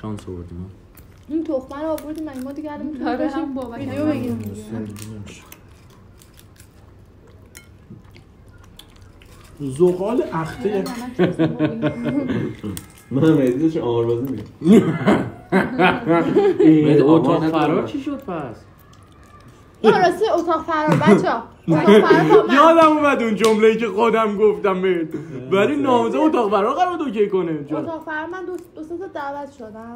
شانس آوردیم. این تخمه رو آوردیم ما دیگه الان میتونیم باشیم ویدیو بگیریم. زغال اخته من مهدیش آماربازی میگم. اتاق فرار چی شد پس؟ راستی اتاق فرار بچه‌ها اتاق فرار یادم اومد اون جمله‌ای که خودم گفتم بهت ولی نامزد اتاق فرار قرار اوکی کنه. اتاق فرار من دو سه تا دعوت شدم.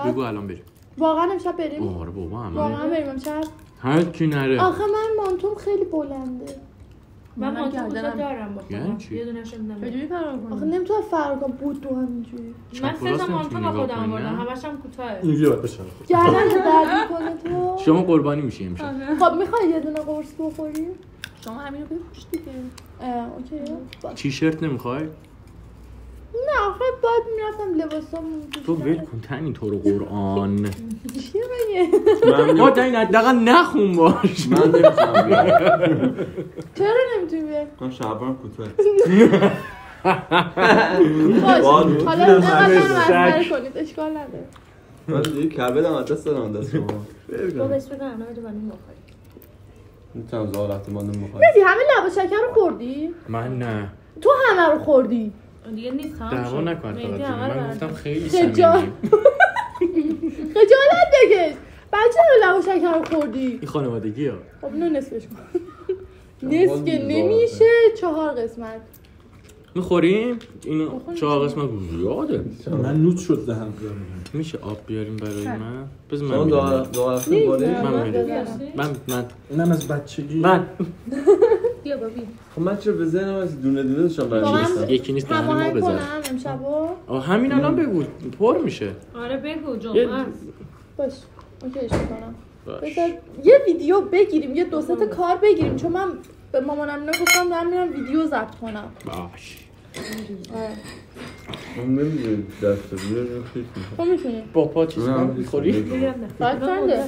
بگو الان بریم. واقعا امشب بریم؟ آره بابا واقعا بریم امشب؟ هر کی نره. آخه من مانتوم خیلی بلنده. من مانتوم دارم با خودم. چی؟ یه دونه‌ش میدم. چجوری فرار کنم؟ آخه نمیتونم فرار کنم بود تو همینجوری. من سه تا مانتوم با خودم آوردم. همش هم کوتاهه. اینجوری باید بشن. گردن درد میکنه تو. شما قربانی میشی امشب. خب میخوای یه دونه قرص بخوری؟ شما همین رو بپوش دیگه. اوکی. تیشرت نمیخوای؟ نه آخه باید میرفتم لباسامو تو ول کن تنی تو رو قرآن. چیه مگه؟ ما تنی حداقل نخون باش. من نمیتونم بیام. چرا نمیتونی بیای؟ من شلوارم کوتاه. باش حالا اینقدر مسخره کنید اشکال نداره. من دیگه کبدم از دست دادم دست شما. تو بس بگم انا بده من بخوری. میتونم زالت ماندم بخورم. مهدی همه لب شکر رو خوردی؟ من نه. تو همه رو خوردی. دیگه نیست تمام دعوا نکن مهدی فقط. همه رو من گفتم خیلی خجال صمیمی. خجالت بکش. بچه رو لب شکر رو خوردی. این خانوادگی ها. خب اینو نصفش کن. نصف که نمیشه 4 قسمت. میخوریم؟ اینو 4 قسمت زیاده. من نوت شد دهنم. میشه آب بیاریم برای من؟ بذار شما من دو هفته باری؟ من اینم از بچگی. بیا بابی. خب من چرا به ذهنم از دونه دونه داشتم برمی‌گشتم. یکی نیست دهن ما هماهنگ بزن. کنم امشبو. همین الان بگو پر میشه. آره بگو جمعه. باش اوکیش میکنم. بذار یه ویدیو بگیریم یه 2 تا کار بگیریم چون من به مامانم اینا گفتم دارم میرم ویدیو ضبط کنم. باش. من نمیدونم دست بیارم خیلی. تو میتونی. با پا چیز کن میخوری؟ باید چنده؟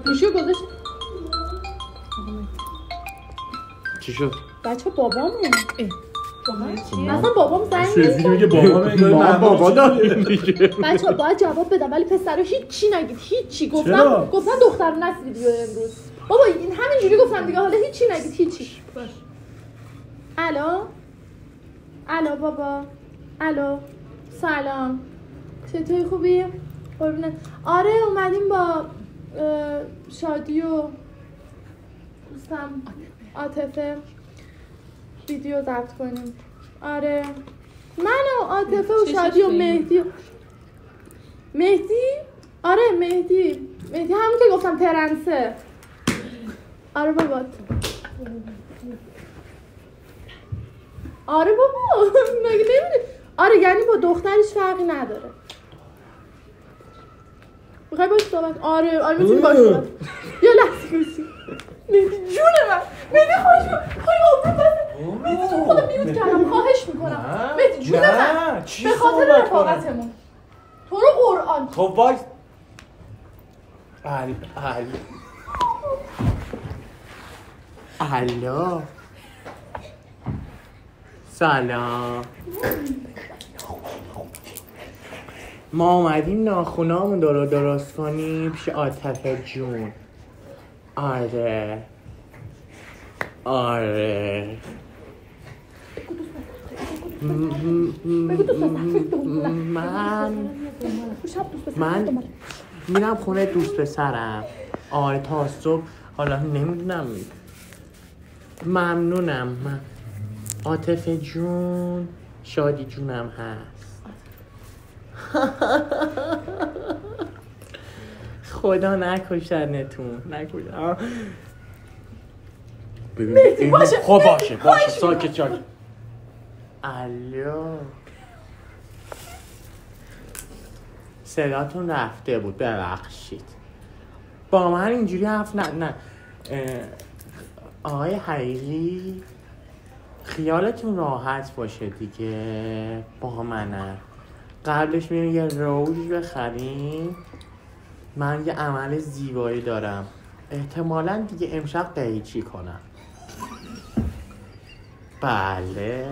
گوشیو گذاشت. چی شد؟ بچه بابامه. مثلا بابام زنگ سیفی میگه بابا بابا داریم دیگه. بچه باید جواب بدم ولی پسرو هیچی نگید هیچی گفتم دختر نصف ویدیو امروز بابا این همینجوری گفتم دیگه حالا هیچی نگید هیچی باش. الو بابا الو سلام چطوری خوبی؟ قربونت. آره اومدیم با شادی و دوستم عاطفه ویدیو ضبط کنیم. آره من و عاطفه و شادی و مهدی آره مهدی همون که گفتم ترنسه. آره بابا آره بابا مگه نمیدونی. آره یعنی با دخترش فرقی نداره. میخوای باش صحبت؟ آره میتونی باش صحبت. یه لحظه گوشی مهدی جون من مهدی مهدی تو خودم میوت کردم خواهش میکنم مهدی جون من به خاطر رفاقتمون تو رو قرآن خب وای الو سلام ما اومدیم ناخونامون درست کنیم پیش عاطفه جون. آره من میرم خونه دوست پسرم. آره تا صبح حالا نمیدونم. ممنونم. عاطفه جون شادی جونم هست. خدا نکشنتون مهدی باشه خب باشه ساکت الو صداتون رفته بود ببخشید. با من اینجوری حرف نه آقای حقیقی خیالتون راحت باشه دیگه با منم. قبلش میریم یه روژ بخریم. من یه عمل زیبایی دارم احتمالاً دیگه امشب قیچی کنم. بله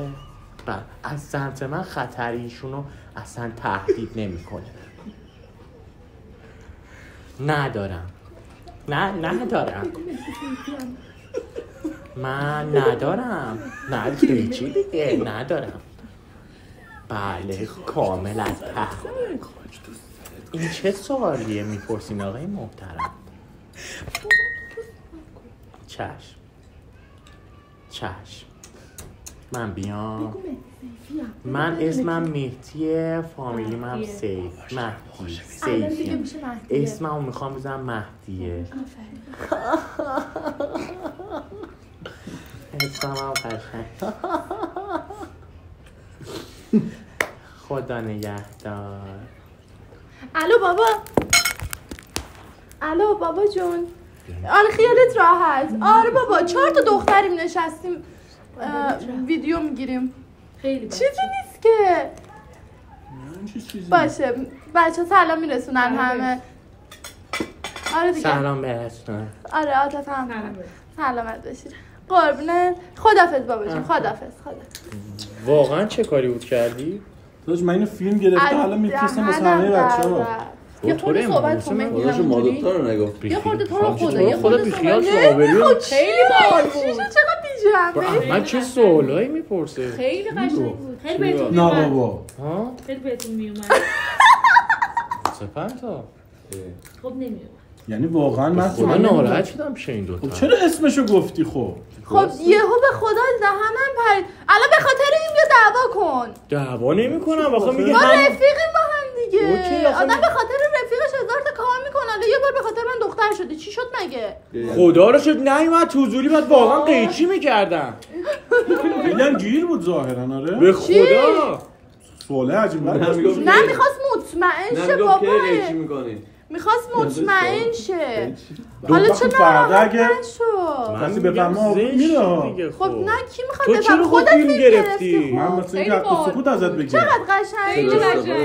از سمت من خطریشونو اصلا تهدید نمیکنه. ندارم. من ندارم. نه چی دیگه ندارم. بله کامل از ته. این چه سوالیه میپرسین آقای محترم؟ چشم من بیام. من اسمم مهدیه، فامیلیم هم سیف. مهدی سیفیم. اسممو میخوام بزنم مهدیه. اسمم هم قشنگ. خدا نگهدار. الو بابا جون. آره خیالت راحت. آره بابا 4 تا دختریم نشستیم ویدیو میگیریم. خیلی چیزی نیست که. باشه بچه سلام میرسونن همه. آره دیگه سلام برسونن. آره عاطفه هم سلامت باشید. قربونت. خدافظ بابا جون. خدافظ. واقعا چه کاری بود کردی؟ داش من اینو فیلم گرفته حالا میفرستم واسه همه بچه‌ها. یه خورده صحبت کن مهدی. خودشو ما دوتا رو نگفت. یه خورده تو رو خدا. یه خدا بیخیال شو آبرو. خیلی باحال بود. چقدر بی‌جنبه. من چه سوالایی میپرسه؟ خیلی قشنگ بود. خیلی بهتون نه میومد. بابا ها؟ خیلی بهتون میومد. سپنتا. خب نمیومد. یعنی واقعا من خدا ناراحت شدم پیش این دوتا. خب چرا اسمشو گفتی خب یهو به خدا دهنم پرید. الان به خاطر این بیا دعوا کن. دعوا نمیکنم آخه میگه ما هم رفیقیم با هم دیگه. اوکی، آخه آدم به خاطر رفیقش 1000 تا کار میکنه. حالا یه بار به خاطر من دختر شدی. چی شد مگه؟ خدا رو شد نیومد تو حضوری بعد واقعا قیچی میکردم. میگم گیر بود ظاهرا آره به خدا سواله عجیب بود. نه میخواست مطمئن شه بابا. چی می‌کنی؟ میخواست مطمئن شه. حالا حالا چه ناراحت اگه نشو. کسی بفهمه آب میره. خب نه کی میخواد تو بفهم؟ چرا خود خودت فیلم فیلم گرفتی؟ من مثلا اینکه حق سکوت ازت بگیرم. چقدر قشنگ.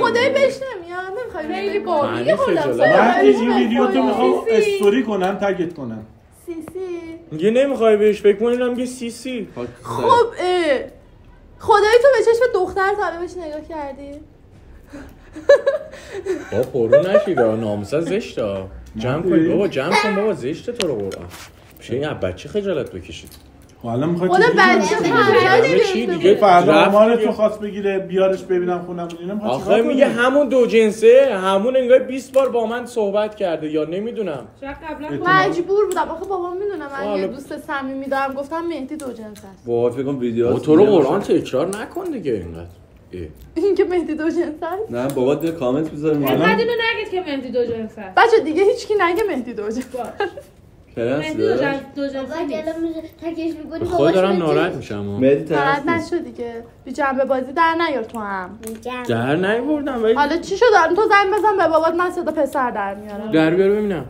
خدایی بهش نمیاد. نمیخوای خیلی باحال. معنی یه خودم خجالت. من این ویدیو تو میخوام استوری کنم تگت کنم. سیسی. میگه نمیخوای بهش فکر کنی میگه سی خب خدایی تو به چشم دختر طالبش نگاه کردی؟ با پرو نشید ناموسا زشته. جمع کن بابا جمع کن بابا زشته تو رو قرآن. میشه این بچه خجالت بکشید. حالا میخوای خدا بچه همه چی دیگه فردا آمار دیگه. تو خواست بگیره بیارش ببینم خونم اینا میخواد آخه میگه همون دو جنسه همون انگار 20 بار با من صحبت کرده یا نمیدونم. شاید قبلا مجبور بودم. آخه بابام میدونم من حالا- یه دوست صمیمی دارم. گفتم مهدی دو جنس است. واقعا فکر کنم ویدیو با تو رو قرآن تکرار نکن دیگه اینقدر. این که مهدی دو جنس است. نه بابا دیگه کامنت بذاریم اینقدر اینو نگید که مهدی دو جنس است. بچه دیگه هیچکی نگه مهدی دو جنس. مهدی دو جنس نیست. به خود دارم ناراحت میشم. مهدی ناراحت طرف نشو دیگه. بی جنبه بازی در نیار تو هم. در نیوردم ولی حالا چی شد؟ تو زنگ بزن به بابات من صدا پسر در میارم. در بیار ببینم.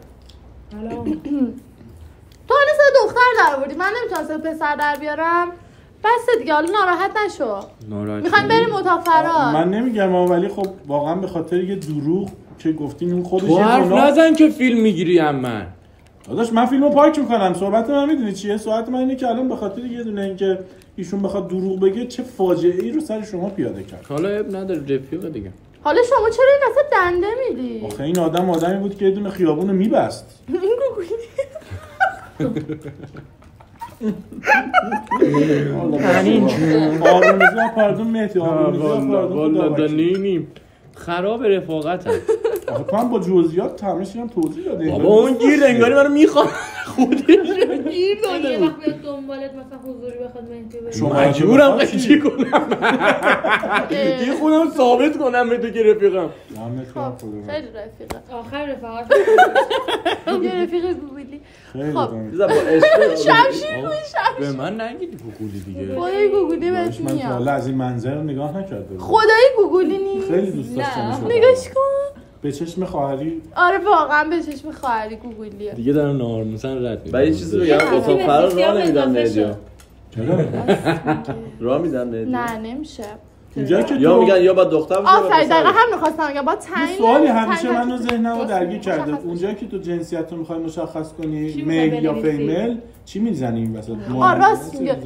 تو حالا صدا دختر در آوردی. من نمیتونم صدا پسر در بیارم. بس دیگه حالا ناراحت نشو. ناراحت میخوایم بریم اتاق فرار. من نمیگم ولی خب واقعا به خاطر یه دروغ که گفتین اون خودش تو یه حرف گناه. نزن که فیلم میگیری هم من. داداش من فیلمو پاک میکنم. صحبت من میدونی چیه؟ صحبت من اینه که الان به خاطر یه دونه اینکه ایشون بخواد دروغ بگه چه فاجعه ای رو سر شما پیاده کرد. حالا اب نداره رفیق دیگه. حالا شما چرا این وسط دنده میدی؟ آخه این آدمی بود که یه دونه خیابونو میبست. این گوگولی. همین آرونزا پاردون مهدی آرونزا والا پاردون دنینیم خراب رفاقت هم. آخه تو هم با جزئیات همش هم توضیح داده. بابا اون گیر انگاری منو میخواد خودش گیر یه داده وقت بیاد دنبالت مثلا حضوری بخواد مهدی ببینه. شما مجبورم قیچی کنم یه خودم ثابت کنم به تو که رفیقم. خب خیلی رفیقه. آخر رفاقت یه رفیق گوگلی. خب بذار با عشق شمشیر روی به شمشیر. من نگیدی گوگولی دیگه. خدای گوگلی بهت من تا میاد. حالا از این منظر نگاه نکرده. خدای گوگلی نیست. خیلی دوست داشتم. نگاش کن. به چشم خواهری. آره واقعا به چشم خواهری گوگلیه. دیگه دارم نارموسن رد و یه چیزی بگم اتاق فرار راه نمیدن مهدی. چرا؟ راه میدن مهدی. نه نمیشه. اینجا که یا تو میگن یا با دختر باشه آفرین دقیقا هم می‌خواستم بگم با یه تعیین سوالی همیشه تعیین منو ذهنمو درگیر مشخص کرده. بشه. اونجا که تو جنسیت رو میخوای مشخص کنی چی میل می‌خوای یا بنویسی؟ فیمیل چی میزنی این وسط؟ راست میگه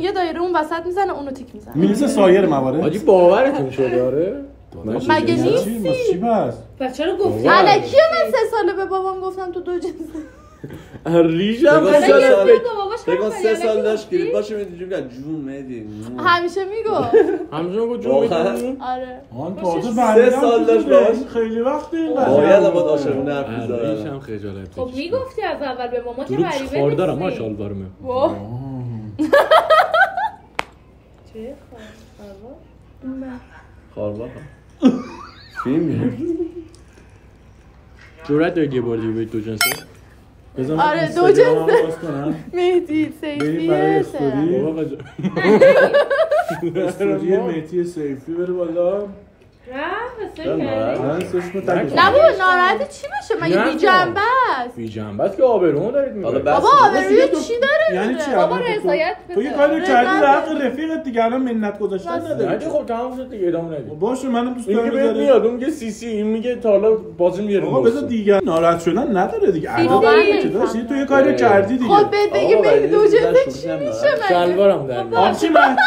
یه دایره اون وسط میزنه اونو تیک میزنه میرسه سایر موارد. حاجی باورتون شده آره؟ مگه نیست؟ چی بس؟ پس چرا گفتی؟ الکیه من 3 ساله به بابام گفتم تو دو جنسه ریشم بگو خجالت سه سال. بگو باباش بگو حرف 3 زدی، سال الکی داشت گفتی؟ گریپ باشه میدونی که جون مدی همیشه میگفت همزون گفت جون واقعا؟ بدون آره آن تازه سه برمی‌گردم سال تو داشت بهش. باش. خیلی وقت این باید با عاشقونه حرف ریشم می‌زدن خجالت خب میگفتی از اول به ماما که درود غریبه خواردارم نیستی. ماشاءالله واه چه خاربا فیلم می‌بینی؟ جرأت دارید یه بار دیگه برید دو جنسه؟ بذار آره، من دو اینستاگرامم جنسه. باز کنم. مهدی بریم برای سیفیه استوری. بابا قجا استوری مهدی سیفی بره بالا. نه بسیار کردی من سشمو تکش نه بابا ناراحتی چی بشه مگه نه. بی جنبه است بی جنبه است که آبرومو دارید حالا میبرید بس بابا آبروی چی داره یعنی می‌ره؟ چی بابا الان خب رضایت تو یه بده. کاری کردی رضایت در حق رفیقت دیگه الان منت گذاشتن راست. نه نداری دیگه خب تمام شد دیگه ادامه ندید باشه منم دوست این که دارم بهت بذاری میاد اون میگه سی سی این میگه تا حالا بازی میاره آقا بذار دیگه ناراحت شدن نداره دیگه واقعا الان چه نمی‌فهمم. داشتی تو یه کاری کردی دیگه خود بهت بگی آقا، مهدی ولی دو یه جنسه چیز چی در میشه شوخی مگه شلوارم در میاد آبجی مهدی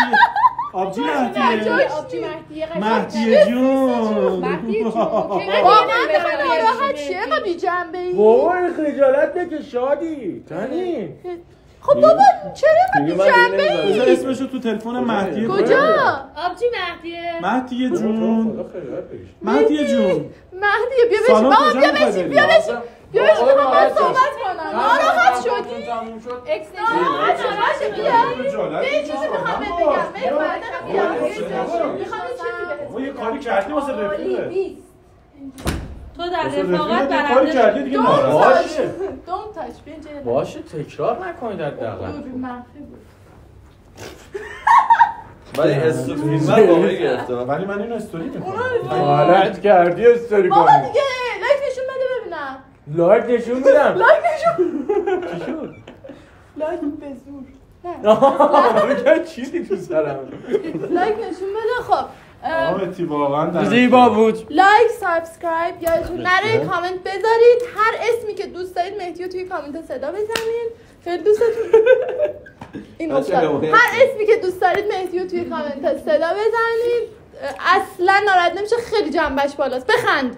آبجی مهدیه آبجی مهدیه قشنگ مهدی جون مهدی جون واقعا بخوای ناراحت چیه اینقدر بی جنبه ای بابا این خجالت بکش شادی تنی خب بابا چرا دیگه بی من دیگه جنبه نمی‌ذارم. ای بذار اسمشو تو تلفن مهدی کجا آبجی مهدیه مهدی جون خدا خجالت بکش مهدی جون مهدی بیا بشین سالن بابا کجا بیا می‌خوای بشین بری؟ بیا بشین بیا بشین آقا، میخوام ناراحت صحبت کنم ناراحت شدی تموم شد ناراحت بیا خجالت یه چیزی میخوام بهت بگم بگو بعدا بیا میخوام یه چیزی بابا یه کاری کردی واسه رفیقت تو در واسه رفاقت رفیقت یه کاری برنده کردی شدی. دیگه ناراحت باشه دون تاچ بیا اینجا باشه تکرار نکنید حداقل دوربین منفی بود ولی استوفیزمر واقعی گرفتم ولی من اینو استوری میکنم غلط کردی استوری بابا کنی دیگه لایک نشون بده ببینم لایک نشون میدم لایک نشون چی شد؟ لایک به زور نه آها چیزی تو سرم لایک نشون بده خب آمتی واقعا زیبا بود لایک سابسکرایب یادتون نره کامنت بذارید هر اسمی که دوست دارید مهدی رو توی کامنت صدا بزنید خیلی دوستتون این افتاد هر اسمی که دوست دارید مهدی رو توی کامنت صدا بزنید اصلا ناراحت نمیشه خیلی جنبش بالاست بخند